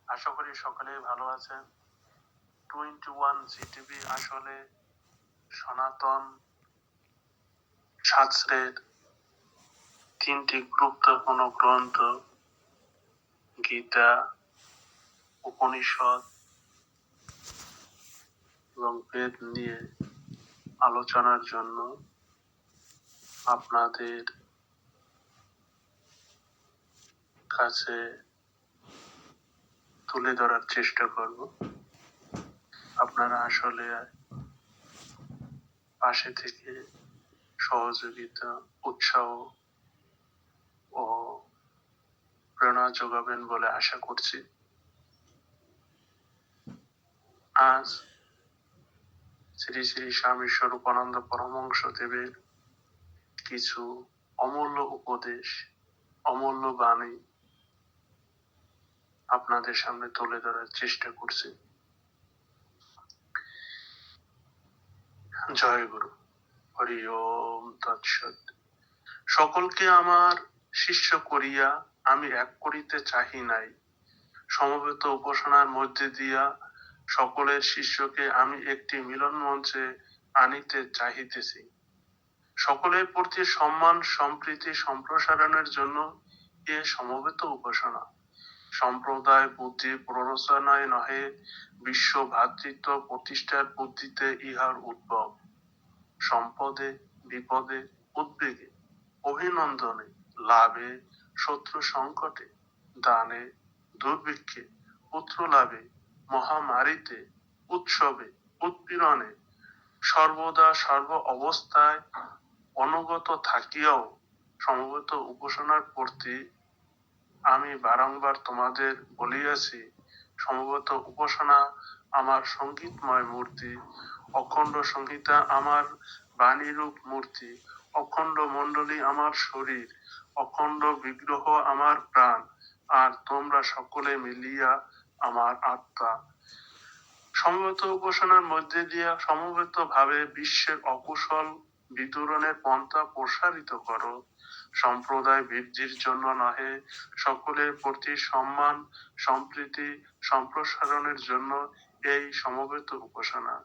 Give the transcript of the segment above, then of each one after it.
আশা করি সকলেই ভালো আছেন। 21 জিটিভি আসলে সনাতন শাস্ত্রের 3টি গুরুত্বপূর্ণ গ্রন্থ গীতা, উপনিষদ এবং বেদ নিয়ে আলোচনার জন্য আপনাদের কাছে তুলে ধরার চেষ্টা করব। আপনারা আসলে পাশে থেকে সহযোগিতা, উৎসাহ ও প্রেরণা যোগাবেন বলে আশা করছি। আজ শ্রী শ্রী স্বামী স্বরূপানন্দ পরমহংস দেবের কিছু অমূল্য উপদেশ, অমূল্য বাণী আপনাদের সামনে তুলে ধরার চেষ্টা করছি। জয় গুরু, হরি ওম তৎসৎ। সকলকে আমার শিষ্য করিয়া আমি এক করিতে চাহি নাই, সমবেত উপাসনার মধ্যে দিয়া সকলের শিষ্যকে আমি একটি মিলন মঞ্চে আনিতে চাহিতেছি। সকলের প্রতি সম্মান, সম্প্রীতি, সম্প্রসারণের জন্য এ সমবেত উপাসনা। সম্প্রদায় বুদ্ধি প্ররোচনায় নহে, বিশ্ব ভ্রাতৃত্ব প্রতিষ্ঠার বুদ্ধিতে ইহার উদ্ভব। সম্পদে, বিপদে, উদ্বেগে, অভিনন্দনে, লাভে, শত্রু সংকটে, দানে, দুর্ভিক্ষে, পুত্র লাভে, মহামারীতে, উৎসবে, উৎপীড়নে, সর্বদা সর্ব অবস্থায় অনুগত থাকিয়াও সমবেত উপাসনার প্রতি আমি বারংবার তোমাদের বলিয়াছি, সমবেত উপাসনা আমার সঙ্গীতময় মূর্তি, অখণ্ড সংহিতা আমার বাণীরূপ মূর্তি, অখণ্ড মণ্ডলী আমার শরীর, অখণ্ড বিগ্রহ আমার প্রাণ, আর তোমরা সকলে মিলিয়া আমার আত্মা। সমবেত উপাসনার মধ্যে দিয়া সমবেত ভাবে বিশ্বের অকুশল বিদূরণের পন্থা প্রসারিত করো। সম্প্রদায় বৃদ্ধির জন্য নহে, সকলের প্রতি সম্মান, সম্প্রীতি, সম্প্রসারণের জন্য এই সমবেত উপাসনা।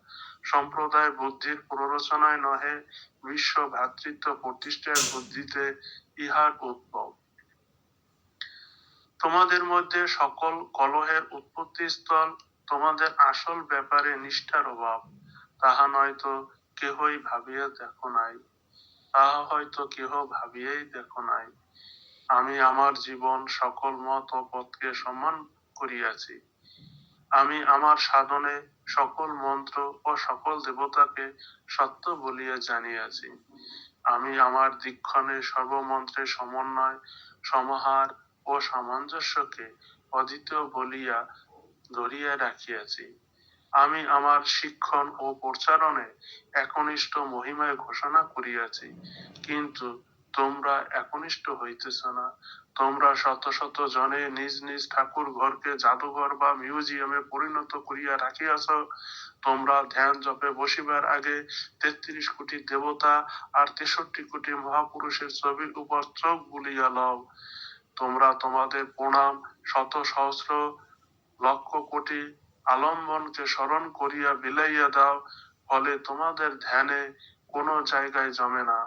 সম্প্রদায় বুদ্ধির প্ররোচনায় নহে, বিশ্ব ভ্রাতৃত্ব প্রতিষ্ঠার বুদ্ধিতে ইহার উদ্ভব। তোমাদের মধ্যে সকল কলহের উৎপত্তি স্থল তোমাদের আসল ব্যাপারে নিষ্ঠার অভাব, তাহা নয়তো কেহই ভাবিয়া দেখো নাই, তাহা হয়তো কেহ ভাবিয়াই দেখো নাই। আমি আমার জীবন সকল মত ও পথকে সম্মান করিয়াছি। আমি আমার সাধনে সকল মন্ত্র ও সকল দেবতাকে সত্য বলিয়া জানিয়াছি। আমি আমার দীক্ষণে সর্বমন্ত্রের সমন্বয়, সমাহার ও সামঞ্জস্যকে অদ্বিতীয় বলিয়া ধরিয়া রাখিয়াছি। আমি আমার শিক্ষণ ও প্রচারণে একনিষ্ঠ মহিমায় ঘোষণা করিয়াছি, কিন্তু তোমরা একনিষ্ঠ হইতেছ না। তোমরা শত শত জনে নিজ নিজ ঠাকুর ঘরকে জাদুঘর বা মিউজিয়ামে পরিণত করিয়া রাখিয়াছ। তোমরা ধ্যান জপে বসিবার আগে 33 কোটি দেবতা আর 63 কোটি মহাপুরুষের ছবির উপর চোখ বুলিয়া লও। তোমরা তোমাদের প্রণাম শত সহস্র লক্ষ কোটি আলম্বনকে স্মরণ করিয়া বিলাইয়া দাও, ফলে তোমাদের ধ্যানে কোনো জায়গায় জমে না,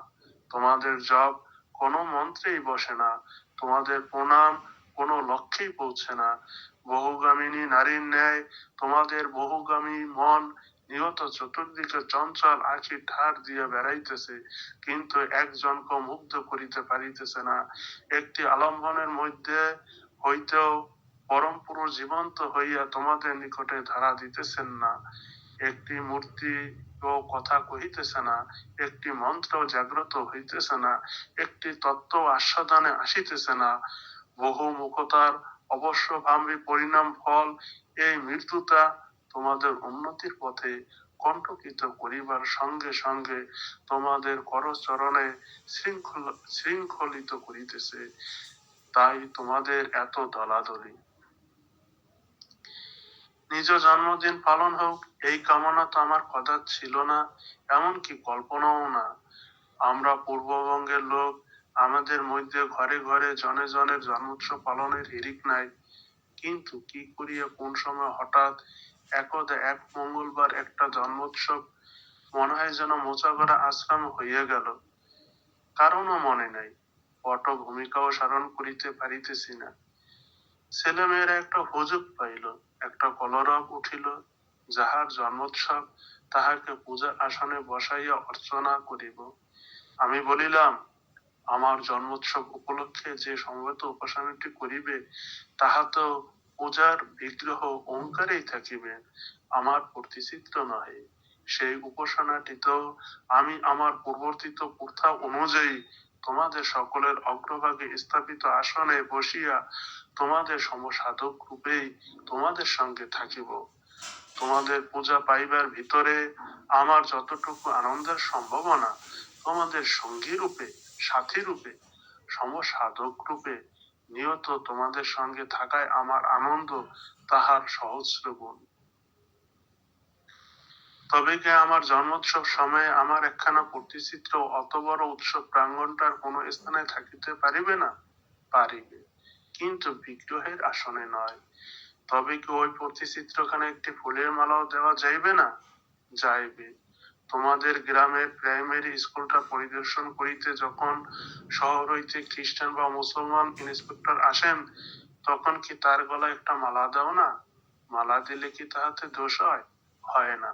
তোমাদের জপ কোনো মন্ত্রেই বসে না, তোমাদের প্রণাম কোনো লক্ষ্যেই পৌঁছে না। বহুগামিনী নারীর ন্যায় তোমাদের বহুগামী মন নিয়ত চতুর্দিকে চঞ্চল আঁখি ঠার দিয়া বেড়াইতেছে, কিন্তু একজনকে মুগ্ধ করিতে পারিতেছে না। একটি আলম্বনের মধ্যে হইতেও পরম পুরুষ জীবন্ত হইয়া তোমাদের নিকটে ধরা দিতেছেন না। একটি মূর্তি ও কথা কহিতেছে না, একটি মন্ত্র জাগ্রত হইতেছে না, একটি তত্ত্ব আস্বাদনে আসিতেছে না। বহু মুখতার অবশ্যভাবী পরিণাম ফল এই মৃত্যুতা তোমাদের উন্নতির পথে কণ্টকিত করিবার সঙ্গে সঙ্গে তোমাদের করচরণে শৃঙ্খলিত করিতেছে। তাই তোমাদের এত দলাদলি। নিজ জন্মদিন পালন হোক এই কামনা তো আমার কথা ছিল না, এমনকি কল্পনাও না। আমরা পূর্ববঙ্গের লোক, আমাদের মধ্যে ঘরে ঘরে জনে জনের জন্মোৎসব পালনের হিড়িক নাই, কিন্তু কি করিয়া কোন সময় হঠাৎ একদা এক মঙ্গলবার একটা জন্মোৎসব মনে হয় যেন মোচাগড়া আশ্রম হইয়া গেল, কারণও মনে নাই, পটভূমিকাও স্মরণ করিতে পারিতেছি না। ছেলেমেয়েরা একটা হুজুগ পাইল, একটা কলরব উঠিল, যাহার জন্মোৎসব তাহাকে পূজা আসনে বসাইয়া অর্চনা করিব। আমি বলিলাম, আমার জন্মোৎসব উপলক্ষে যে সমবেত উপাসনাটি করিবে তাহা তো পূজার বিগ্রহ ওঙ্কারেই থাকিবে, আমার প্রতিচিত্র নহে। সেই উপাসনাটি তো আমি আমার পূর্বর্তিত প্রথা অনুযায়ী তোমাদের সকলের অগ্রভাগে স্থাপিত আসনে বসিয়া তোমাদের সমসাধক রূপেই তোমাদের সঙ্গে থাকিব। তোমাদের পূজা পাইবার ভিতরে আমার যতটুকু আনন্দের সম্ভাবনা, তোমাদের সঙ্গী রূপে, সাথী রূপে, সমসাধক রূপে নিয়ত তোমাদের সঙ্গে থাকায় আমার আনন্দ তাহার সহস্র গুণ। তবে কি আমার জন্মোৎসব সময়ে আমার একখানা প্রতিচিত্র অত বড় উৎসব প্রাঙ্গণটার কোন স্থানে থাকিতে পারিবে না? পারিবে, কিন্তু বিগ্রহের আসনে নয়। তবে কি ওই প্রতিচিত্রখানে একটি ফুলের মালাও দেওয়া যাইবে না? যাইবে। তোমাদের গ্রামের প্রাইমারি স্কুলটা পরিদর্শন করিতে যখন শহর হইতে খ্রিস্টান বা মুসলমান ইন্সপেক্টর আসেন, তখন কি তার গলায় একটা মালা দাও না? মালা দিলে কি তাহাতে দোষ হয়? হয় না।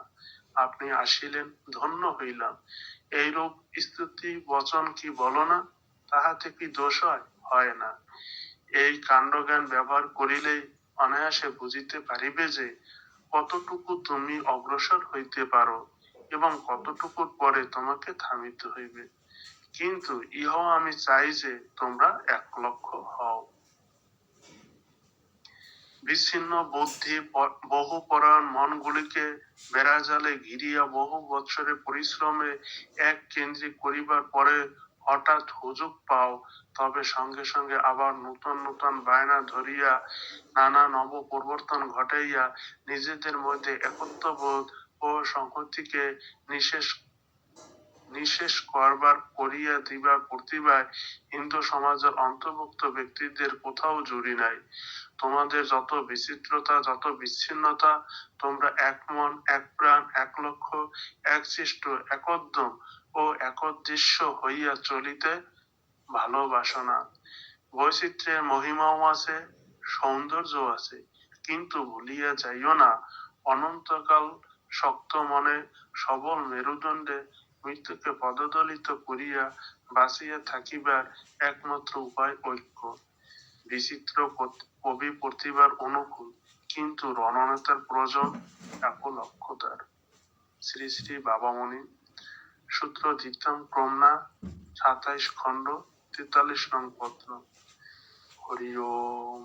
আপনি আসিলেন, ধন্য হইলাম, এইরূপ স্তুতি বচন কি বলো না? তাহাতে কি দোষ হয়? হয় না। এই কাণ্ডজ্ঞান ব্যবহার করিলেই অনায়াসে বুঝিতে পারিবে যে কতটুকু তুমি অগ্রসর হইতে পারো এবং কতটুকুর পরে তোমাকে থামিতে হইবে। কিন্তু ইহাও আমি চাই যে তোমরা একলক্ষ হও। বিচ্ছিন্ন বুদ্ধি বহু পরায়ণ মনগুলিকে বেড়াজালে ঘিরিয়া বহু বৎসরের পরিশ্রমে এক কেন্দ্রিক করিবার পরে হঠাৎ হুজুগ পাও, তবে সঙ্গে সঙ্গে আবার নূতন নূতন বায়না ধরিয়া নানা নব পরিবর্তন ঘটাইয়া নিজেদের মধ্যে একত্ববোধ ও সংহতিকে নিঃশেষ নিঃশেষ করবার করিয়া দিবার প্রতিভায় হিন্দু সমাজের অন্তর্ভুক্ত ব্যক্তিদের কোথাও জুড়ি নাই। তোমাদের যত বিচিত্রতা, যত বিচ্ছিন্নতা, তোমরা এক মন, এক প্রাণ, এক লক্ষ্য, এক সৃষ্ট, একোদ্যম ও একোদ্দেশ্য হইয়া চলিতে ভালোবাসো না। বৈচিত্র্যের মহিমাও আছে, সৌন্দর্য আছে, কিন্তু ভুলিয়া যাইও না, অনন্তকাল শক্ত মনে সবল মেরুদণ্ডে মৃত্যুকে পদদলিত করিয়া বাঁচিয়া থাকিবার একমাত্র উপায় ঐক্য। বিচিত্র কবি প্রতিভার অনুকূল, কিন্তু রণনেতার প্রয়োজন একলক্ষতার। শ্রী শ্রী বাবামণি, সূত্র ধৃতং ক্রমনা, 27 খণ্ড, 43 নং পত্র। হরি ওম।